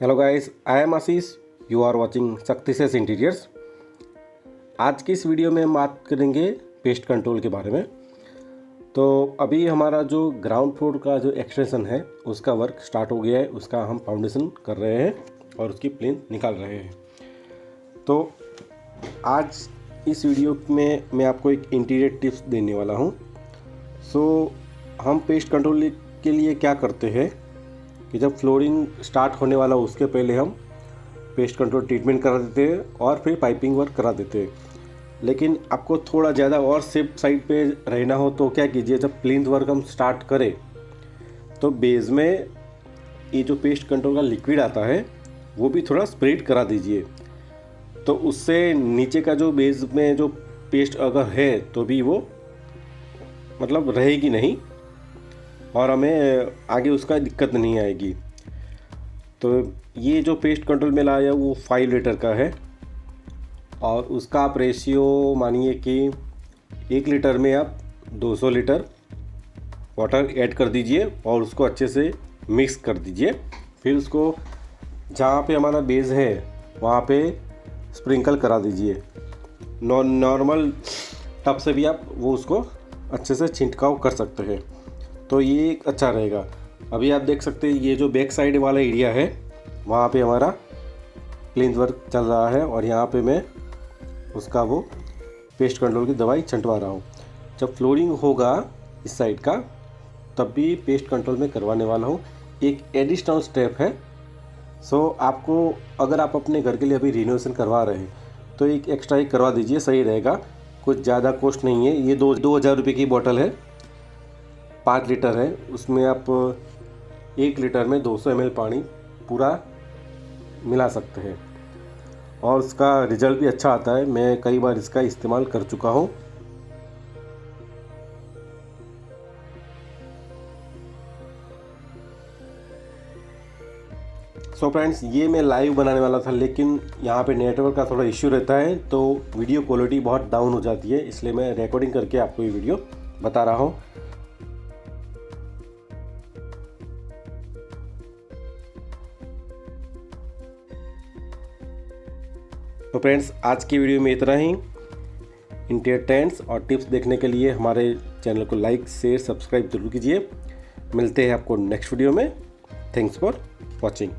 Hello guys, I am Ashish. You are watching success interiors. आज की इस वीडियो में हम बात करेंगे पेस्ट कंट्रोल के बारे में। तो अभी हमारा जो ग्राउंड फ्लोर का जो एक्सटेंशन है उसका वर्क स्टार्ट हो गया है। उसका हम फाउंडेशन कर रहे हैं और उसकी प्लेन निकाल रहे हैं। तो आज इस वीडियो में मैं आपको एक इंटीरियर टिप्स देने वाला हूँ। हम पेस्ट कंट्रोल के लिए क्या करते हैं कि जब फ्लोरिंग स्टार्ट होने वाला हो उसके पहले हम पेस्ट कंट्रोल ट्रीटमेंट करा देते हैं और फिर पाइपिंग वर्क करा देते हैं। लेकिन आपको थोड़ा ज़्यादा और सेफ साइड पे रहना हो तो क्या कीजिए, जब प्लिंथ वर्क हम स्टार्ट करें तो बेस में ये जो पेस्ट कंट्रोल का लिक्विड आता है वो भी थोड़ा स्प्रेड करा दीजिए। तो उससे नीचे का जो बेस में जो पेस्ट अगर है तो भी वो मतलब रहेगी नहीं और हमें आगे उसका दिक्कत नहीं आएगी। तो ये जो पेस्ट कंट्रोल में लाया वो 5 लीटर का है और उसका आप रेशियो मानिए कि 1 लीटर में आप 200 लीटर वाटर ऐड कर दीजिए और उसको अच्छे से मिक्स कर दीजिए। फिर उसको जहाँ पे हमारा बेस है वहाँ पे स्प्रिंकल करा दीजिए। नॉर्मल टब से भी आप वो उसको अच्छे से छिड़काव कर सकते हैं। तो ये अच्छा रहेगा। अभी आप देख सकते हैं ये जो बैक साइड वाला एरिया है वहाँ पे हमारा प्लिंथ वर्क चल रहा है और यहाँ पे मैं उसका वो पेस्ट कंट्रोल की दवाई छंटवा रहा हूँ। जब फ्लोरिंग होगा इस साइड का तब भी पेस्ट कंट्रोल में करवाने वाला हूँ। एक एडिशनल स्टेप है। आपको अगर आप अपने घर के लिए अभी रिनोवेशन करवा रहे हैं तो एक एक्स्ट्रा ही करवा दीजिए, सही रहेगा। कुछ ज़्यादा कॉस्ट नहीं है। ये 2000 रुपये की बोतल है, 5 लीटर है। उसमें आप 1 लीटर में 200 ml पानी पूरा मिला सकते हैं और उसका रिज़ल्ट भी अच्छा आता है। मैं कई बार इसका इस्तेमाल कर चुका हूँ। फ्रेंड्स, ये मैं लाइव बनाने वाला था लेकिन यहाँ पे नेटवर्क का थोड़ा इश्यू रहता है तो वीडियो क्वालिटी बहुत डाउन हो जाती है, इसलिए मैं रिकॉर्डिंग करके आपको ये वीडियो बता रहा हूँ। तो फ्रेंड्स, आज की वीडियो में इतना ही। इंटीरियर ट्रेंड्स और टिप्स देखने के लिए हमारे चैनल को लाइक शेयर सब्सक्राइब जरूर कीजिए। मिलते हैं आपको नेक्स्ट वीडियो में। Thanks for watching.